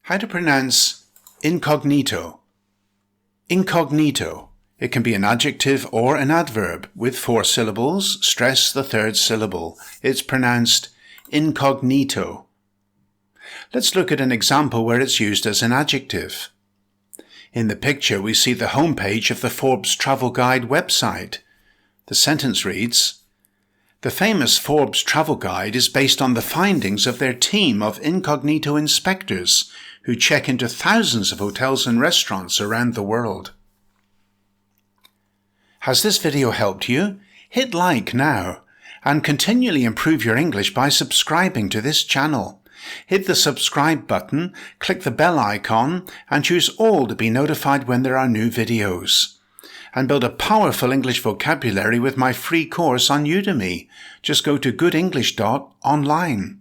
How to pronounce incognito. Incognito. It can be an adjective or an adverb. With 4 syllables, stress the 3rd syllable. It's pronounced incognito. Let's look at an example where it's used as an adjective. In the picture, we see the homepage of the Forbes Travel Guide website. The sentence reads, "The famous Forbes Travel Guide is based on the findings of their team of incognito inspectors who check into thousands of hotels and restaurants around the world." Has this video helped you? Hit like now and continually improve your English by subscribing to this channel. Hit the subscribe button, click the bell icon and choose all to be notified when there are new videos. And build a powerful English vocabulary with my free course on Udemy. Just go to goodenglish.online.